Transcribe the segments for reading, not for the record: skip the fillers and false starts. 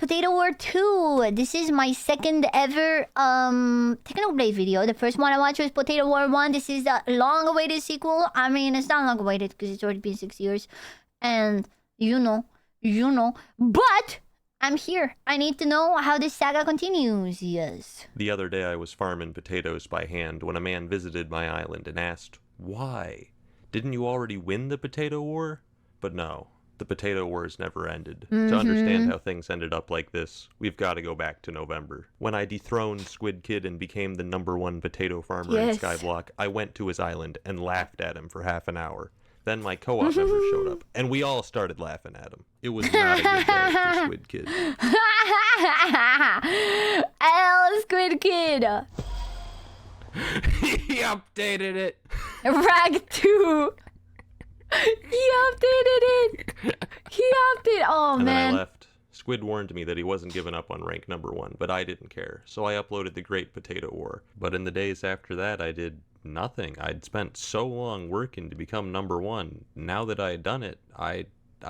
Potato War 2. This is my second ever Technoblade video. The first one I watched was Potato War 1. This is the long-awaited sequel. I mean, it's not long-awaited because it's already been 6 years. And you know. But I'm here. I need to know how this saga continues. Yes. The other day I was farming potatoes by hand when a man visited my island and asked, "Why? Didn't you already win the Potato War?" But no. The Potato Wars never ended. To understand how things ended up like this, we've got to go back to November. When I dethroned Squid Kid and became the #1 potato farmer in Skyblock, I went to his island and laughed at him for half an hour. Then my co-op member showed up, and we all started laughing at him. It was not a good day for Squid Kid. L Squid Kid! He updated it! Rag 2! He updated it! Oh, and man. Then I left. Squid warned me that he wasn't giving up on rank #1, but I didn't care, so I uploaded the Great Potato War. But in the days after that, I did nothing. I'd spent so long working to become #1. Now that I had done it, I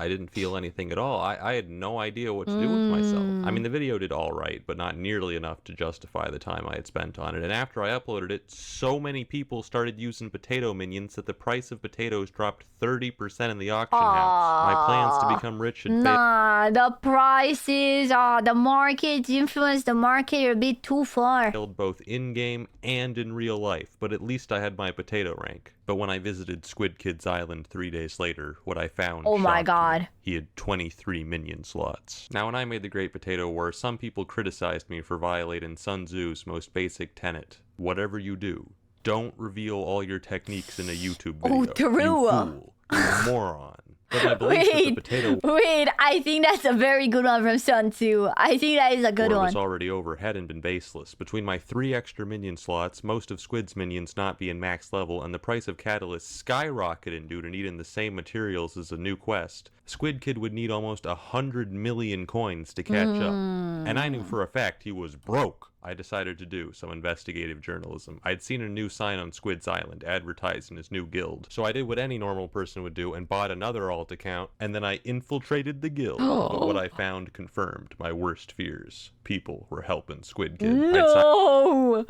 didn't feel anything at all. I had no idea what to do with myself. I mean, the video did all right, but not nearly enough to justify the time I had spent on it. And after I uploaded it, so many people started using potato minions that the price of potatoes dropped 30% in the auction house. My plans to become rich had failed. Nah, the prices, the market, influence the market are a bit too far. Both in-game and in real life, but at least I had my potato rank. But when I visited Squid Kid's island 3 days later, what I found Oh my shocked god. me. He had 23 minion slots. Now, when I made the Great Potato War, some people criticized me for violating Sun Tzu's most basic tenet. Whatever you do, don't reveal all your techniques in a YouTube video. Oh, true. You fool. You moron. But my belief that the potato Wait, I think that's a very good one from Sun Tzu. I think that is a good war one. was already over hadn't been baseless. Between my 3 extra minion slots, most of Squid's minions not being max level, and the price of catalysts skyrocketing due to needing the same materials as a new quest, Squid Kid would need almost 100 million coins to catch up. And I knew for a fact he was broke. I decided to do some investigative journalism. I'd seen a new sign on Squid's Island advertising his new guild. So I did what any normal person would do and bought another alt account, and then I infiltrated the guild. But what I found confirmed my worst fears. People were helping Squid Kid. No,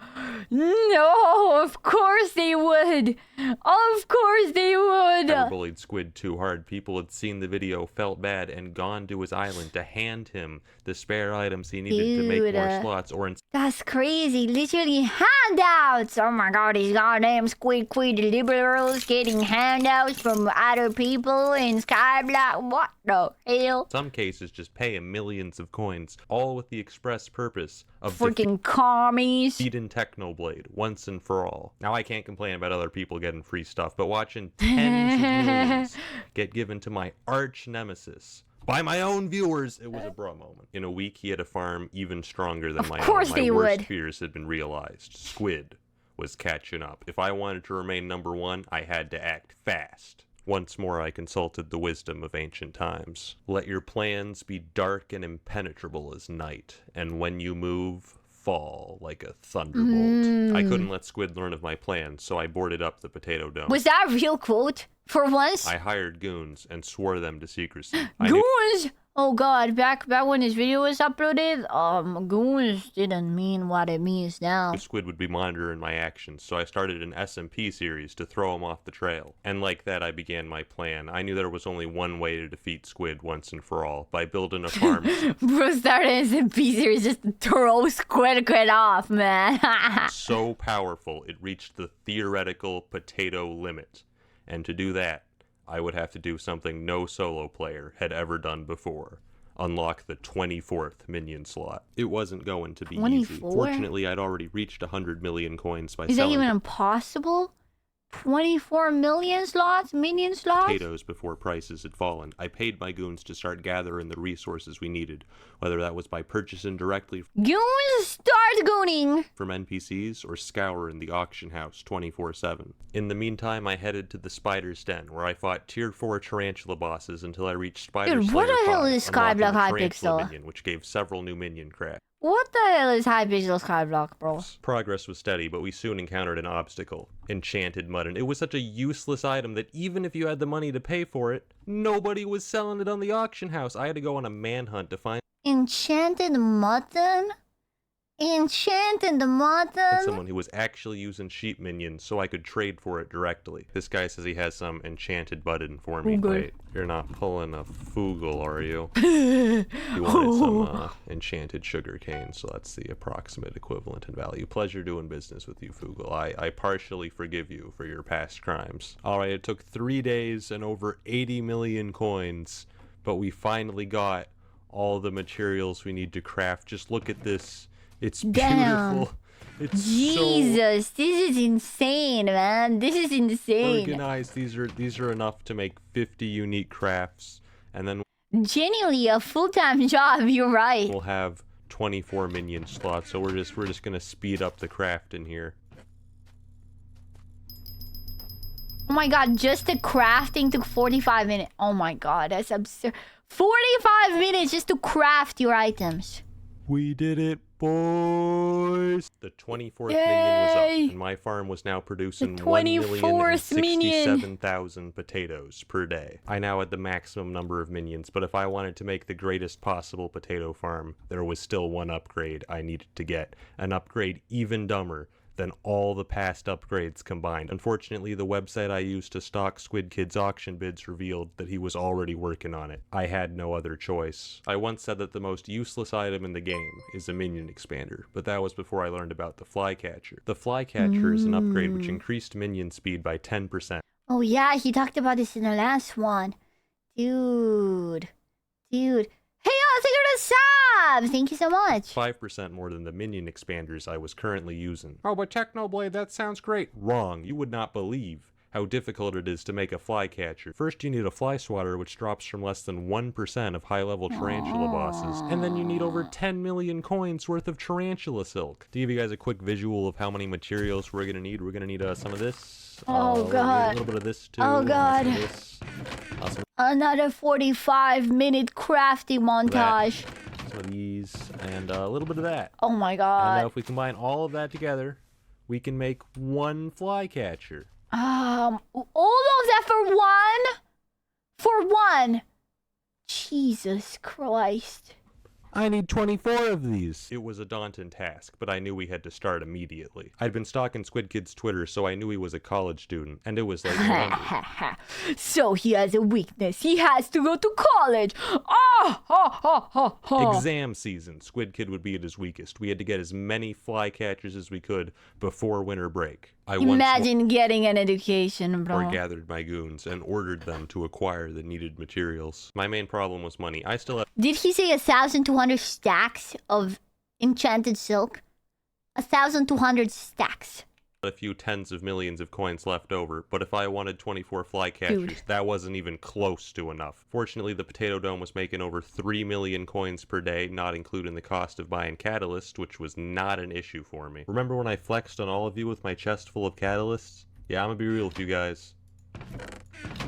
of course they would. Of course they would. I bullied Squid too hard. People had seen the video, felt bad, and gone to his island to hand him the spare items he needed to make more slots. That's crazy. Literally handouts. Oh my god, these goddamn Squid Kid liberals getting handouts from other people in Skyblock. What the hell? In some cases, just pay him millions of coins, all with the express purpose of freaking commies. Defeating Technoblade once and for all. Now, I can't complain about other people getting free stuff, but watching tens of millions get given to my arch nemesis by my own viewers, it was a bro moment. In a week, he had a farm even stronger than my own. Of course My worst fears had been realized. Squid was catching up. If I wanted to remain #1, I had to act fast. Once more, I consulted the wisdom of ancient times. Let your plans be dark and impenetrable as night, and when you move, fall like a thunderbolt. I couldn't let Squid learn of my plan, so I boarded up the potato dome. Was that a real quote? For once? I hired goons and swore them to secrecy. Goons? Oh god, back when his video was uploaded, goons didn't mean what it means now. Squid would be monitoring my actions, so I started an SMP series to throw him off the trail. And like that, I began my plan. I knew there was only one way to defeat Squid once and for all, by building a farm. Bro started an SMP series just to throw Squid off, man. So powerful, it reached the theoretical potato limit. And to do that, I would have to do something no solo player had ever done before. Unlock the 24th minion slot. It wasn't going to be 24? easy. Fortunately, I'd already reached 100 million coins by selling... Is that even impossible? 24 million slots? Minion slots? Potatoes before prices had fallen. I paid my goons to start gathering the resources we needed, whether that was by purchasing directly Goons start gooning from NPCs or scouring the auction house 24/7. In the meantime, I headed to the Spider's Den, where I fought Tier 4 tarantula bosses until I reached Spider Dude, Slayer what the hell 5, is Skyblock Hypixel? minion, which gave several new minion crafts. What the hell is Hypixel Skyblock, bro? Progress was steady, but we soon encountered an obstacle. Enchanted mutton. It was such a useless item that even if you had the money to pay for it, nobody was selling it on the auction house. I had to go on a manhunt to find Enchanted mutton? Enchanted And mutton? someone who was actually using sheep minions so I could trade for it directly. This guy says he has some enchanted button for me. Fugle. Wait, you're not pulling a Fugle, are you? He wanted some enchanted sugar cane, so that's the approximate equivalent in value. Pleasure doing business with you, Fugle. I partially forgive you for your past crimes. Alright, it took 3 days and over 80 million coins, but we finally got all the materials we need to craft. Just look at this. It's Damn. beautiful. It's Jesus, this is insane, man. This is so insane. organized. These are enough to make 50 unique crafts, and then Genuinely a full-time job, you're right. we'll have 24 minion slots. So we're just gonna speed up the craft in here. Oh my god, just the crafting took 45 minutes. Oh my god, that's absurd. 45 minutes just to craft your items. We did it, boys! The 24th minion was up, and my farm was now producing 1,067,000 potatoes per day. I now had the maximum number of minions, but if I wanted to make the greatest possible potato farm, there was still one upgrade I needed to get. An upgrade even dumber than all the past upgrades combined. Unfortunately, the website I used to stock Squid Kid's auction bids revealed that he was already working on it. I had no other choice. I once said that the most useless item in the game is a minion expander, but that was before I learned about the flycatcher. The flycatcher is an upgrade which increased minion speed by 10%. Oh yeah, he talked about this in the last one. Dude. Hey, thank you for the sub! Thank you so much. 5% more than the minion expanders I was currently using. Oh, but TECHNOBLADE, that sounds great. Wrong. You would not believe how difficult it is to make a flycatcher. First, you need a fly swatter, which drops from less than 1% of high-level tarantula bosses. And then you need over 10 million coins worth of tarantula silk. To give you guys a quick visual of how many materials we're gonna need some of this. Oh, God. A little bit of this, too. Oh, God. Some of this. Some Another 45-minute crafting montage. of these, and a little bit of that. Oh my And god. if we combine all of that together, we can make one flycatcher. All of that for one? For one? Jesus Christ. I need 24 of these. It was a daunting task, but I knew we had to start immediately. I'd been stalking Squid Kid's Twitter, so I knew he was a college student, and it was late November. So he has a weakness. He has to go to college. Exam season. Squid Kid would be at his weakest. We had to get as many flycatchers as we could before winter break. I Imagine getting an education, bro. gathered my goons and ordered them to acquire the needed materials. My main problem was money. I still have Did he say 1,200 stacks of enchanted silk? 1,200 stacks. a few tens of millions of coins left over, but if I wanted 24 flycatchers, that wasn't even close to enough. Fortunately, the Potato Dome was making over 3 million coins per day, not including the cost of buying catalyst, which was not an issue for me. Remember when I flexed on all of you with my chest full of catalysts? Yeah, I'm gonna be real with you guys.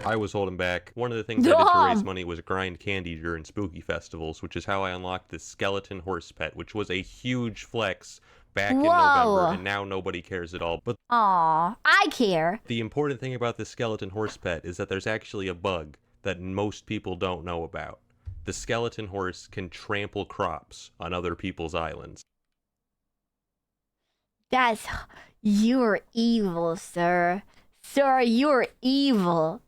I was holding back. One of the things I did to raise money was grind candy during spooky festivals, which is how I unlocked this skeleton horse pet, which was a huge flex back in November, and now nobody cares at all. But Aw, I care. the important thing about this skeleton horse pet is that there's actually a bug that most people don't know about. The skeleton horse can trample crops on other people's islands. That's... You're evil, sir. Sir, you're evil.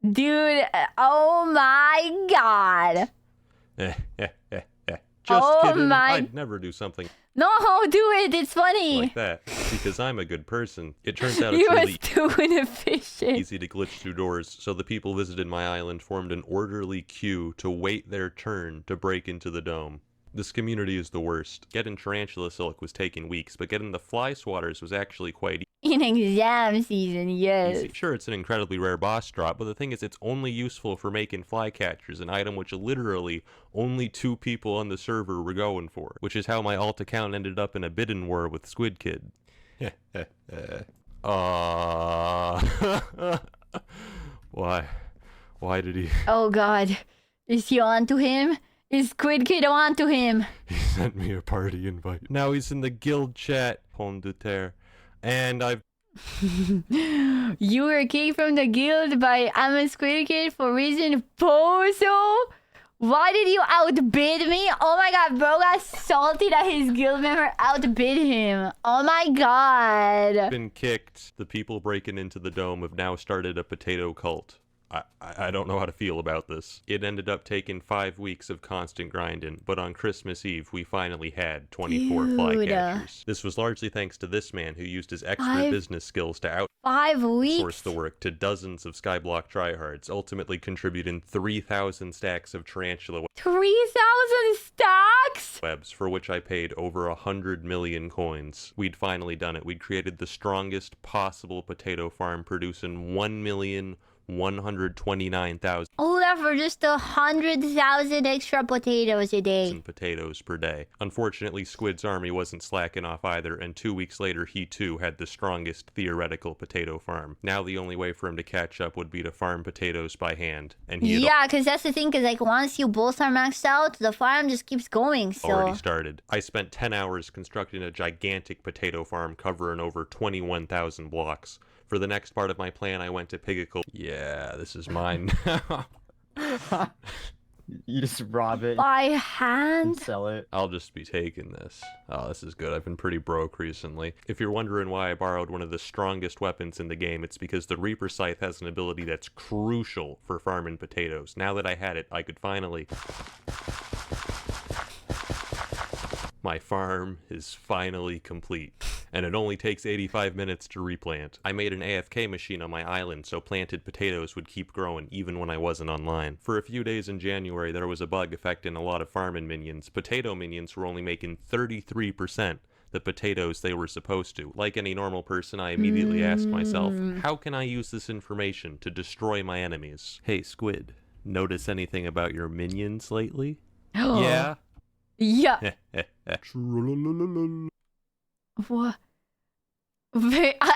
Dude, oh my god. Just kidding. my- I'd never do something No, do it. It's funny. like that because I'm a good person. It turns out You it's was really too inefficient. easy to glitch through doors, so the people visiting my island formed an orderly queue to wait their turn to break into the dome. This community is the worst. Getting tarantula silk was taking weeks, but getting the fly swatters was actually quite In exam season, yes. easy. Sure, it's an incredibly rare boss drop, but the thing is it's only useful for making flycatchers, an item which literally only 2 people on the server were going for, which is how my alt account ended up in a bidding war with Squid Kid. Why did he... Oh god. Is he on to him? Is Squid Kid on to him? He sent me a party invite. Now he's in the guild chat, Pomme de terre. And I've... You were kicked from the guild by I'm a Squid Kid for reason Pozo? Why did you outbid me? Oh my god, bro got salty that his guild member outbid him. Oh my god. Been kicked. The people breaking into the dome have now started a potato cult. I don't know how to feel about this. It ended up taking 5 weeks of constant grinding, but on Christmas Eve, we finally had 24 flycatchers. This was largely thanks to this man who used his expert business skills to 5 weeks? outsource the work to dozens of Skyblock tryhards, ultimately contributing 3,000 stacks of tarantula 3,000 stacks? webs, for which I paid over 100 million coins. We'd finally done it. We'd created the strongest possible potato farm, producing 1,129,000 All that for just 100,000 extra potatoes a day. potatoes per day. Unfortunately, Squid's army wasn't slacking off either, and 2 weeks later he too had the strongest theoretical potato farm. Now the only way for him to catch up would be to farm potatoes by hand, and he had Yeah, because that's the thing, because like once you both are maxed out, the farm just keeps going, so... already started. I spent 10 hours constructing a gigantic potato farm covering over 21,000 blocks. For the next part of my plan, I went to Pigacle. Yeah, this is mine now. You just rob it By and hand? sell it. I'll just be taking this. Oh, this is good. I've been pretty broke recently. If you're wondering why I borrowed one of the strongest weapons in the game, it's because the Reaper Scythe has an ability that's crucial for farming potatoes. Now that I had it, I could finally... My farm is finally complete, and it only takes 85 minutes to replant. I made an AFK machine on my island so planted potatoes would keep growing even when I wasn't online. For a few days in January, there was a bug affecting a lot of farming minions. Potato minions were only making 33% the potatoes they were supposed to. Like any normal person, I immediately asked myself, how can I use this information to destroy my enemies? Hey, Squid, notice anything about your minions lately? Yeah? Yeah. What?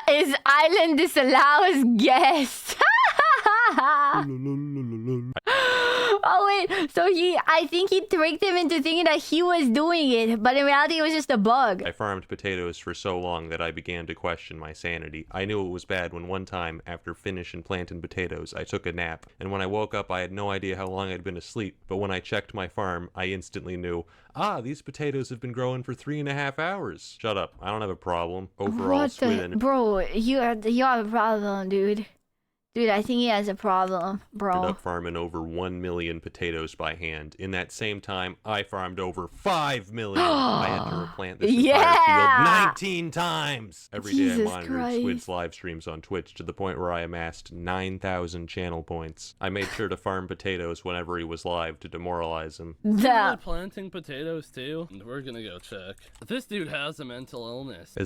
His island disallows guests. Oh wait, so I think he tricked him into thinking that he was doing it, but in reality it was just a bug. I farmed potatoes for so long that I began to question my sanity. I knew it was bad when one time, after finishing planting potatoes, I took a nap, and when I woke up I had no idea how long I'd been asleep, but when I checked my farm, I instantly knew, these potatoes have been growing for 3.5 hours. Shut up, I don't have a problem. Overall, What the... Bro, you have a problem, dude. Dude, I think he has a problem, bro. Ended up farming over 1 million potatoes by hand. In that same time, I farmed over 5 million. I had to replant this entire field 19 times. Every day I monitored Squid's live streams on Twitch to the point where I amassed 9,000 channel points. I made sure to farm potatoes whenever he was live to demoralize him. We're planting potatoes too. We're gonna go check. This dude has a mental illness.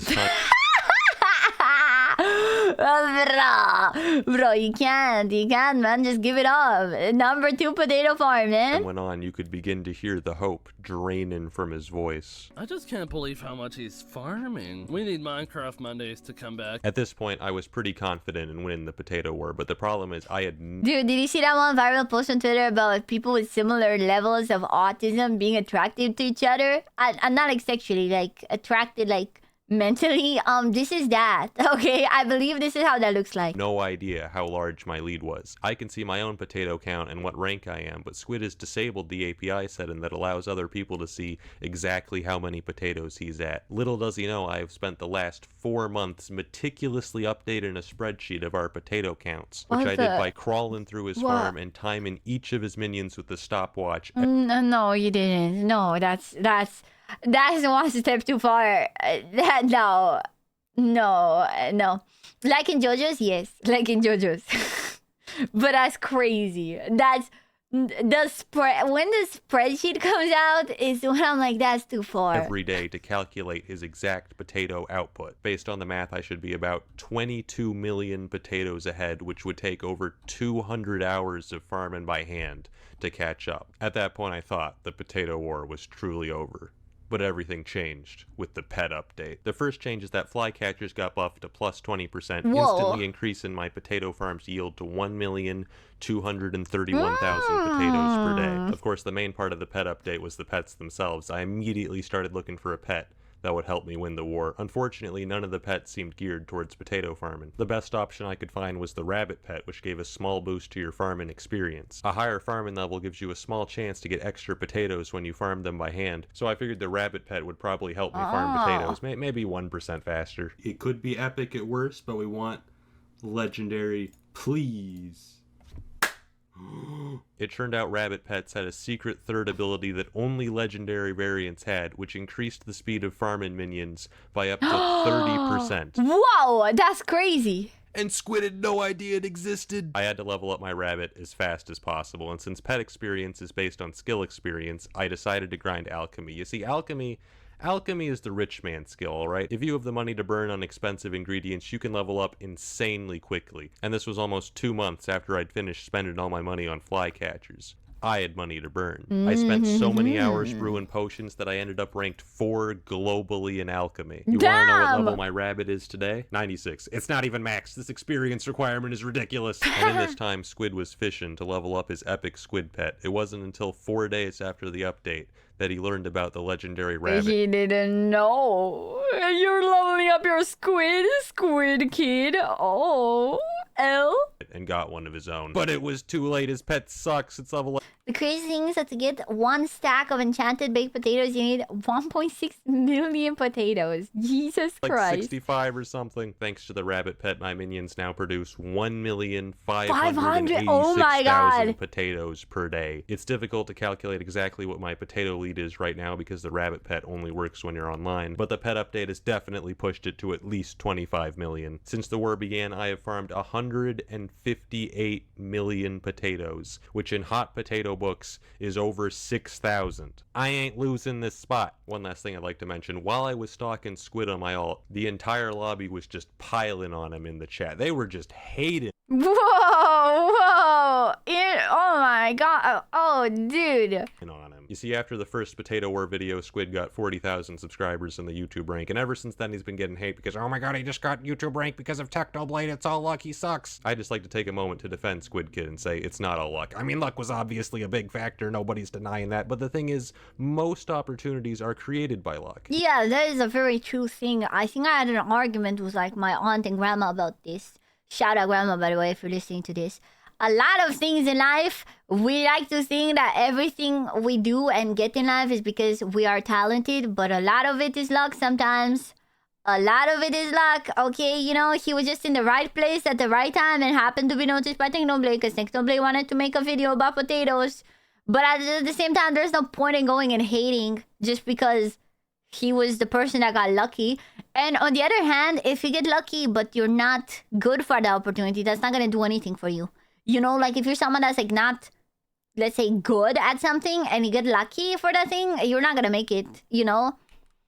Bro, you can't, man. Just give it up. Number 2 potato farm, man. And went on, you could begin to hear the hope draining from his voice. I just can't believe how much he's farming. We need Minecraft Mondays to come back. At this point, I was pretty confident in winning the potato war, but the problem is I had... Dude, did you see that one viral post on Twitter about people with similar levels of autism being attracted to each other? And not like sexually, like attracted, like... mentally, this is that. Okay, I believe this is how that looks like. No idea how large my lead was. I can see my own potato count and what rank I am, but Squid has disabled the API setting that allows other people to see exactly how many potatoes he's at. Little does he know I have spent the last 4 months meticulously updating a spreadsheet of our potato counts, which I did by crawling through his farm and timing each of his minions with the stopwatch. No, you didn't. No, that's one step too far. No. Like in JoJo's, yes. Like in JoJo's. But that's crazy. That's... when the spreadsheet comes out is when I'm like, that's too far. Every day to calculate his exact potato output. Based on the math, I should be about 22 million potatoes ahead, which would take over 200 hours of farming by hand to catch up. At that point, I thought the potato war was truly over. But everything changed with the pet update. The first change is that flycatchers got buffed to plus 20%, instantly increasing my potato farm's yield to 1,231,000 potatoes per day. Of course, the main part of the pet update was the pets themselves. I immediately started looking for a pet that would help me win the war. Unfortunately, none of the pets seemed geared towards potato farming. The best option I could find was the rabbit pet, which gave a small boost to your farming experience. A higher farming level gives you a small chance to get extra potatoes when you farm them by hand, so I figured the rabbit pet would probably help me farm potatoes, maybe 1% faster. It could be epic at worst, but we want legendary, please. It turned out rabbit pets had a secret third ability that only legendary variants had, which increased the speed of farming minions by up to 30%. Wow, that's crazy. And Squid had no idea it existed. I had to level up my rabbit as fast as possible, and since pet experience is based on skill experience, I decided to grind alchemy. You see, alchemy is the rich man's skill, alright? If you have the money to burn on expensive ingredients, you can level up insanely quickly. And this was almost 2 months after I'd finished spending all my money on flycatchers. I had money to burn. I spent so many hours brewing potions that I ended up ranked 4 globally in alchemy. You wanna know what level my rabbit is today? 96. It's not even max. This experience requirement is ridiculous. And in this time, Squid was fishing to level up his epic squid pet. It wasn't until 4 days after the update that he learned about the legendary rabbit. He didn't know. You're leveling up your squid kid. Oh, L. And got one of his own. But it was too late. His pet sucks. It's level up. The crazy thing is that to get 1 stack of enchanted baked potatoes, you need 1.6 million potatoes. Jesus like Christ. 65 or something. Thanks to the rabbit pet, my minions now produce 500. Oh my God. 1,586,000 potatoes per day. It's difficult to calculate exactly what my potato lead is right now because the rabbit pet only works when you're online, but the pet update has definitely pushed it to at least 25 million. Since the war began, I have farmed 158 million potatoes, which in hot potato books is over 6,000. I ain't losing this spot. One last thing I'd like to mention, while I was stalking Squid on my alt, the entire lobby was just piling on him in the chat. They were just hating Whoa. Oh my God. Oh, dude. on him. You see, after the first Potato War video, Squid got 40,000 subscribers in the YouTube rank, and ever since then he's been getting hate because, oh my God, he just got YouTube rank because of TECHNOBLADE, it's all luck, he sucks. I just like to take a moment to defend Squid Kid and say it's not all luck. I mean, luck was obviously a big factor, nobody's denying that, but the thing is, most opportunities are created by luck. Yeah, that is a very true thing. I think I had an argument with like my aunt and grandma about this. Shout out grandma, by the way, if you're listening to this. A lot of things in life, we like to think that everything we do and get in life is because we are talented, but a lot of it is luck sometimes. A lot of it is luck, okay? You know, he was just in the right place at the right time and happened to be noticed by TECHNOBLADE because TECHNOBLADE wanted to make a video about potatoes. But at the same time, there's no point in going and hating just because he was the person that got lucky. And on the other hand, if you get lucky but you're not good for the opportunity, that's not going to do anything for you. You know, like if you're someone that's like not, let's say, good at something and you get lucky for that thing, you're not going to make it, you know?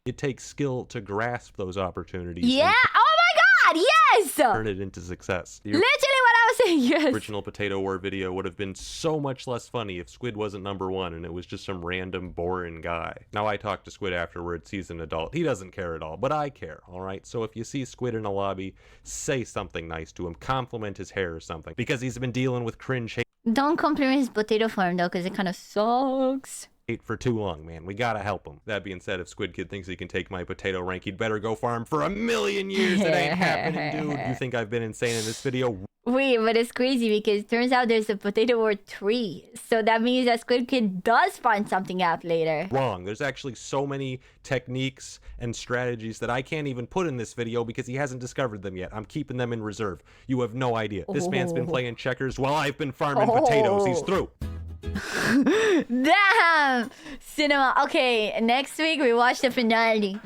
It takes skill to grasp those opportunities. Yeah. Oh my God. Yes. Turn it into success. Literally what I was saying. Yes. Original Potato War video would have been so much less funny if Squid wasn't #1 and it was just some random boring guy. Now I talked to Squid afterwards, he's an adult. He doesn't care at all, but I care, alright? So if you see Squid in a lobby, say something nice to him, compliment his hair or something, because he's been dealing with cringe Don't compliment his potato farm though, because it kind of sucks. hate for too long, man. We gotta help him. That being said, if Squid Kid thinks he can take my potato rank, he'd better go farm for 1,000,000 years. It ain't happening, dude. You think I've been insane in this video? Wait, but it's crazy because it turns out there's a Potato War 3. So that means that Squid Kid does find something out later. Wrong. There's actually so many techniques and strategies that I can't even put in this video because he hasn't discovered them yet. I'm keeping them in reserve. You have no idea. This man's been playing checkers while I've been farming potatoes. He's through. Damn! Cinema. Okay, next week we watch the finale.